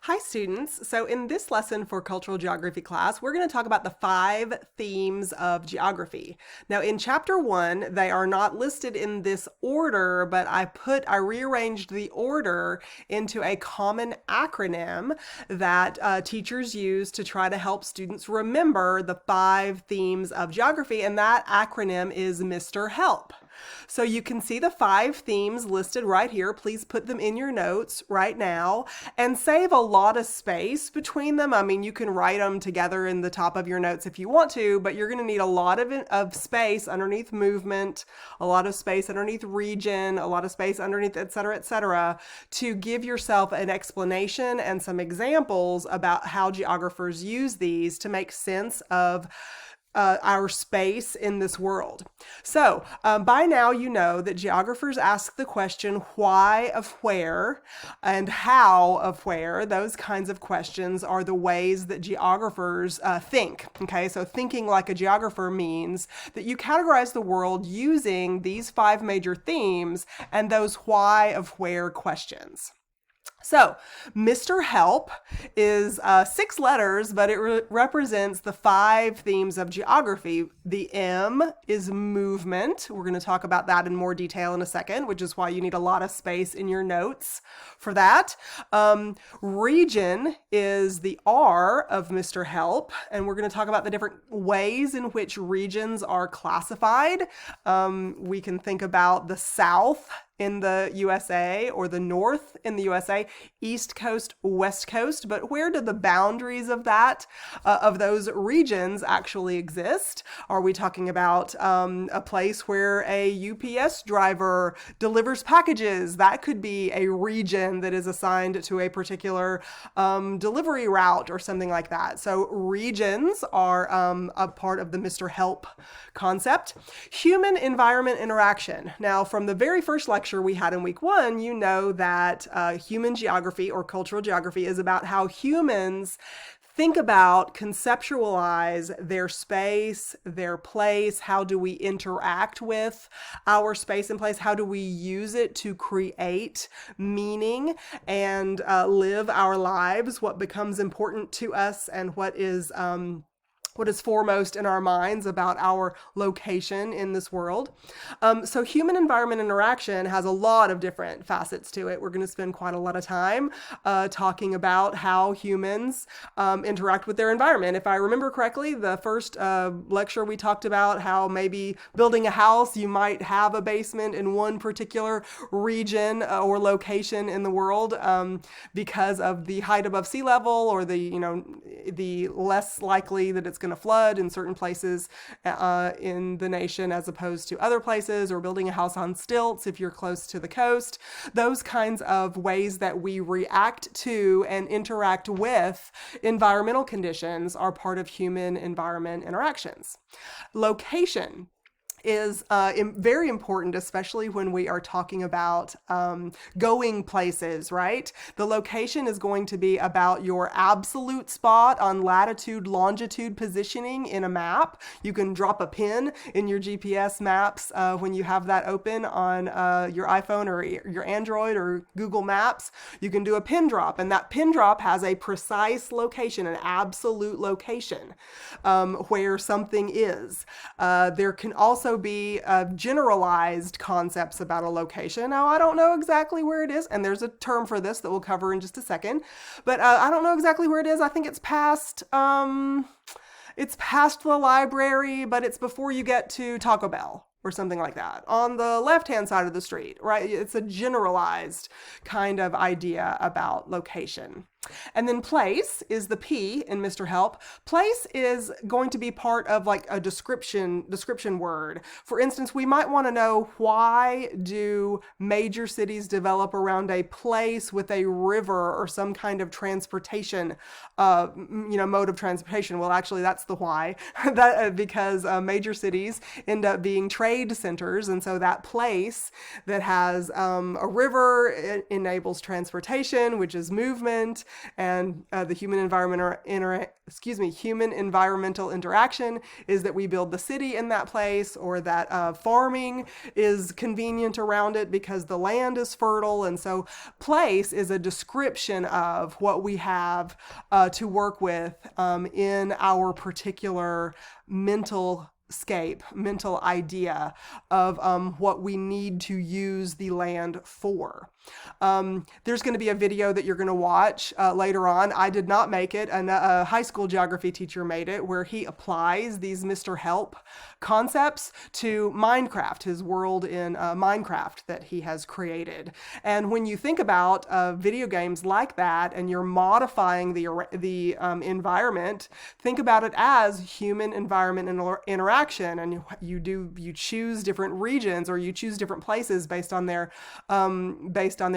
Hi students. So in this lesson for cultural geography class, we're going to talk about the 5 themes of geography. Now in chapter 1, they are not listed in this order, but I rearranged the order into a common acronym that teachers use to try to help students remember the 5 themes of geography, and that acronym is Mr. Help. So you can see the 5 themes listed right here. Please put them in your notes right now and save a lot of space between them. I mean, you can write them together in the top of your notes if you want to, but you're going to need a lot of space underneath movement, a lot of space underneath region, a lot of space underneath et cetera, to give yourself an explanation and some examples about how geographers use these to make sense of our space in this world. So by now you know that geographers ask the question why of where and how of where. Those kinds of questions are the ways that geographers think. Okay, so thinking like a geographer means that you categorize the world using these 5 major themes and those why of where questions. So, Mr. Help is 6 letters, but it represents the 5 themes of geography. The M is movement. We're going to talk about that in more detail in a second, which is why you need a lot of space in your notes for that. Region is the R of Mr. Help, and we're going to talk about the different ways in which regions are classified. We can think about the South in the USA or the North in the USA, East Coast, West Coast, but where do the boundaries of that, of those regions actually exist? Are we talking about a place where a UPS driver delivers packages? That could be a region that is assigned to a particular delivery route or something like that. So regions are a part of the Mr. Help concept. Human environment interaction. Now, from the very first lecture we had in week 1, you know that human geography or cultural geography is about how humans think about, conceptualize their space, their place. How do we interact with our space and place? How do we use it to create meaning and live our lives? What becomes important to us and what is foremost in our minds about our location in this world. So human environment interaction has a lot of different facets to it. We're going to spend quite a lot of time talking about how humans interact with their environment. If I remember correctly, the first lecture we talked about how maybe building a house, you might have a basement in one particular region or location in the world because of the height above sea level or the less likely that it's going to flood in certain places in the nation as opposed to other places, or building a house on stilts if you're close to the coast. Those kinds of ways that we react to and interact with environmental conditions are part of human environment interactions. Location is very important, especially when we are talking about going places, right? The location is going to be about your absolute spot on latitude, longitude positioning in a map. You can drop a pin in your GPS maps when you have that open on your iPhone or your Android or Google Maps. You can do a pin drop, and that pin drop has a precise location, an absolute location where something is. There can also be generalized concepts about a location. Now, I don't know exactly where it is, and there's a term for this that we'll cover in just a second, but I don't know exactly where it is. I think it's past the library, but it's before you get to Taco Bell or something like that, on the left-hand side of the street, right? It's a generalized kind of idea about location. And then place is the P in Mr. Help. Place is going to be part of like a description word. For instance, we might want to know, why do major cities develop around a place with a river or some kind of transportation, mode of transportation? Well, actually, that's the why. Because major cities end up being trade centers, and so that place that has a river, it enables transportation, which is movement. And the human human environmental interaction is that we build the city in that place, or that farming is convenient around it because the land is fertile. And so place is a description of what we have to work with in our particular mental mental idea of what we need to use the land for. There's going to be a video that you're going to watch later on. I did not make it, and a high school geography teacher made it, where he applies these Mr. Help concepts to Minecraft, his world in Minecraft that he has created. And when you think about video games like that, and you're modifying the environment, think about it as human environment interaction. And you choose different regions, or you choose different places based on their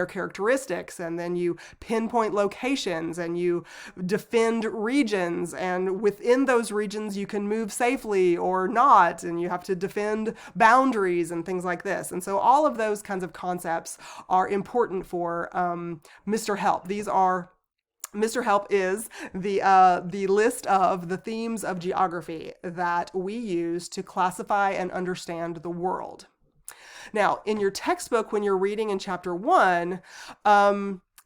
characteristics, and then you pinpoint locations and you defend regions, and within those regions you can move safely or not, and you have to defend boundaries and things like this. And so all of those kinds of concepts are important for Mr. Help. Mr. Help is the list of the themes of geography that we use to classify and understand the world. Now, in your textbook, when you're reading in chapter 1,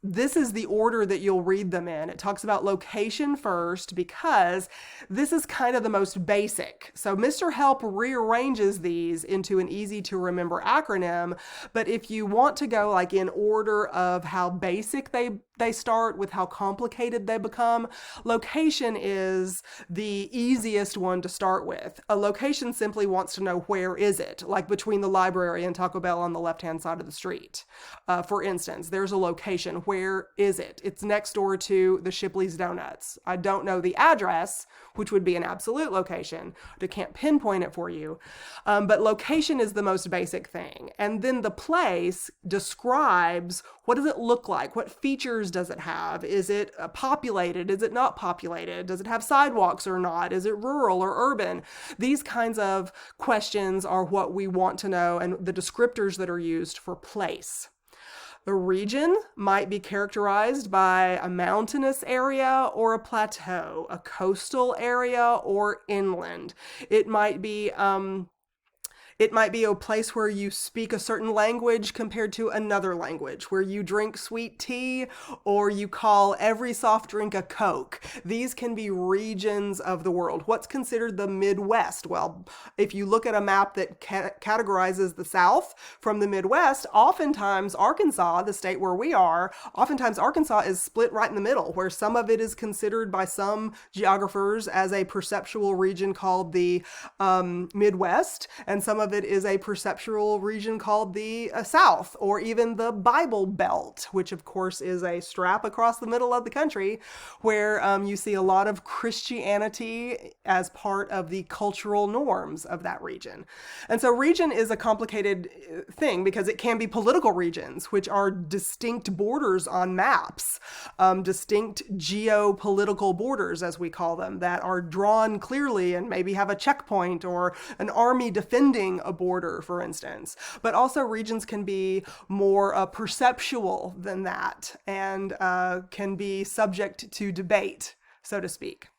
this is the order that you'll read them in. It talks about location first because this is kind of the most basic. So Mr. Help rearranges these into an easy to remember acronym. But if you want to go like in order of how basic they start with how complicated they become, location is the easiest one to start with. A location simply wants to know where is it, like between the library and Taco Bell on the left-hand side of the street. For instance, there's a location. Where is it? It's next door to the Shipley's Donuts. I don't know the address, which would be an absolute location. I can't pinpoint it for you. But location is the most basic thing. And then the place describes, what does it look like? What features does it have? Is it populated? Is it not populated? Does it have sidewalks or not? Is it rural or urban? These kinds of questions are what we want to know, and the descriptors that are used for place. The region might be characterized by a mountainous area or a plateau, a coastal area or inland. It might be a place where you speak a certain language compared to another language, where you drink sweet tea or you call every soft drink a Coke. These can be regions of the world. What's considered the Midwest? Well, if you look at a map that categorizes the South from the Midwest, oftentimes Arkansas, the state where we are, oftentimes Arkansas is split right in the middle, where some of it is considered by some geographers as a perceptual region called the Midwest, and some of it is a perceptual region called the South, or even the Bible Belt, which of course is a strap across the middle of the country where you see a lot of Christianity as part of the cultural norms of that region. And so region is a complicated thing because it can be political regions, which are distinct borders on maps, distinct geopolitical borders, as we call them, that are drawn clearly and maybe have a checkpoint or an army defending a border, for instance. But also regions can be more perceptual than that, and can be subject to debate, so to speak.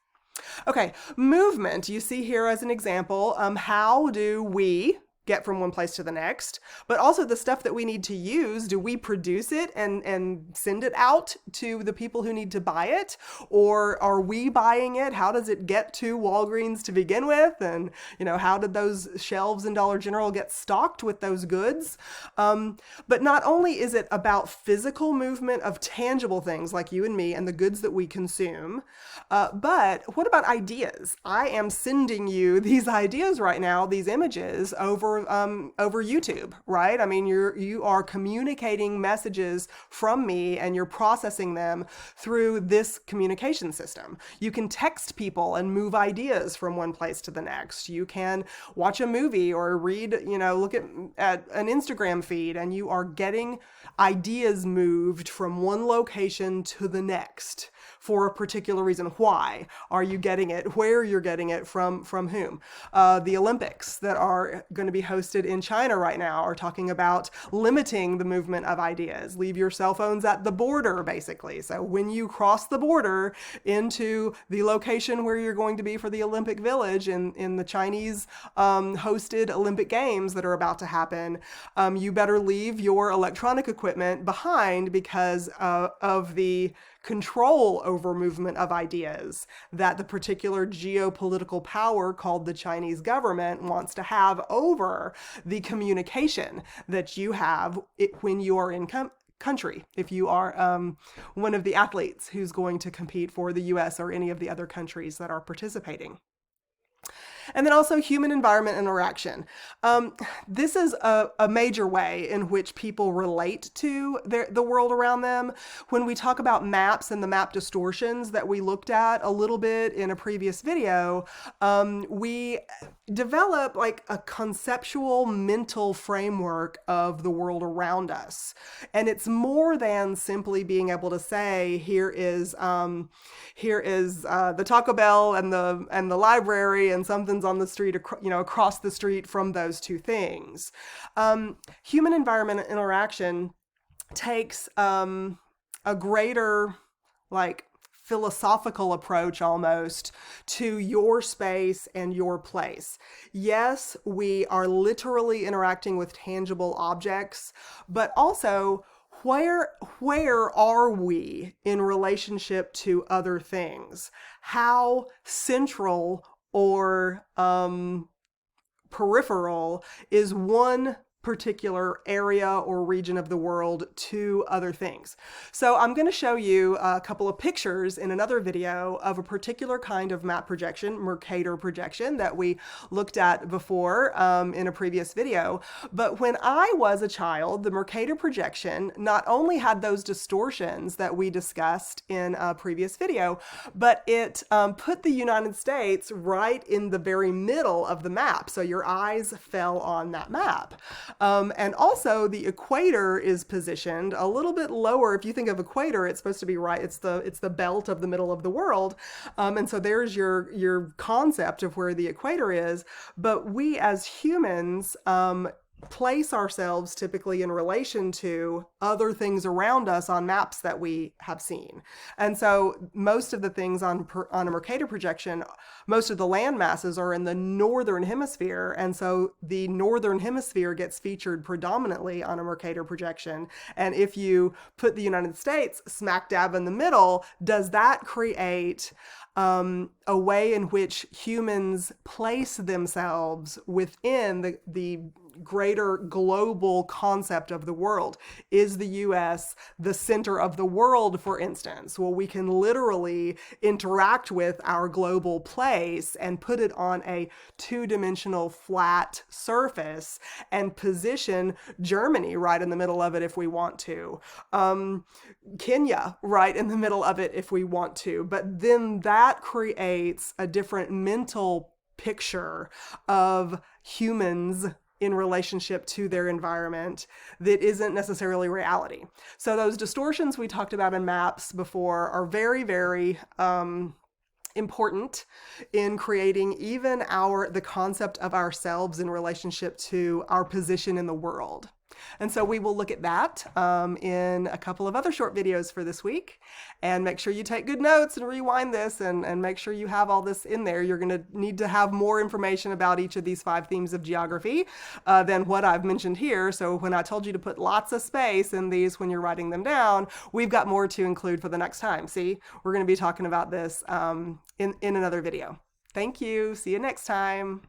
Okay, movement, you see here as an example, how do we get from one place to the next, but also the stuff that we need to use. Do we produce it and send it out to the people who need to buy it? Or are we buying it? How does it get to Walgreens to begin with? And, how did those shelves in Dollar General get stocked with those goods? But not only is it about physical movement of tangible things like you and me and the goods that we consume, but what about ideas? I am sending you these ideas right now, these images over YouTube, right? I mean, you are communicating messages from me and you're processing them through this communication system. You can text people and move ideas from one place to the next. You can watch a movie or read, look at an Instagram feed, and you are getting ideas moved from one location to the next for a particular reason. Why are you getting it? Where you're getting it from whom? The Olympics that are going to be hosted in China right now are talking about limiting the movement of ideas. Leave your cell phones at the border, basically. So when you cross the border into the location where you're going to be for the Olympic Village in the Chinese hosted Olympic Games that are about to happen, you better leave your electronic equipment behind because of the control over movement of ideas that the particular geopolitical power called the Chinese government wants to have over the communication that you have when you are in country. If you are one of the athletes who's going to compete for the US or any of the other countries that are participating. And then also human environment interaction. This is a major way in which people relate to the world around them. When we talk about maps and the map distortions that we looked at a little bit in a previous video, we develop like a conceptual mental framework of the world around us. And it's more than simply being able to say, here is the Taco Bell and the library and something's on the street, across the street from those two things. Human environment interaction takes a greater, like, philosophical approach almost to your space and your place. Yes, we are literally interacting with tangible objects, but also where are we in relationship to other things? How central or peripheral is one particular area or region of the world to other things. So I'm going to show you a couple of pictures in another video of a particular kind of map projection, Mercator projection, that we looked at before in a previous video. But when I was a child, the Mercator projection not only had those distortions that we discussed in a previous video, but it put the United States right in the very middle of the map. So your eyes fell on that map. And also the equator is positioned a little bit lower. If you think of equator, it's supposed to be right. It's the belt of the middle of the world. And so there's your concept of where the equator is. But we as humans, place ourselves typically in relation to other things around us on maps that we have seen. And so most of the things on a Mercator projection, most of the land masses are in the northern hemisphere. And so the northern hemisphere gets featured predominantly on a Mercator projection. And if you put the United States smack dab in the middle, does that create a way in which humans place themselves within the greater global concept of the world? Is the US the center of the world, for instance? Well, we can literally interact with our global place and put it on a two-dimensional flat surface and position Germany right in the middle of it if we want to. Kenya right in the middle of it if we want to. But then that creates a different mental picture of humans in relationship to their environment that isn't necessarily reality. So those distortions we talked about in maps before are very, very important in creating even the concept of ourselves in relationship to our position in the world. And so we will look at that in a couple of other short videos for this week. And make sure you take good notes and rewind this and make sure you have all this in there. You're going to need to have more information about each of these 5 themes of geography than what I've mentioned here. So when I told you to put lots of space in these when you're writing them down, we've got more to include for the next time. See, we're going to be talking about this in another video. Thank you. See you next time.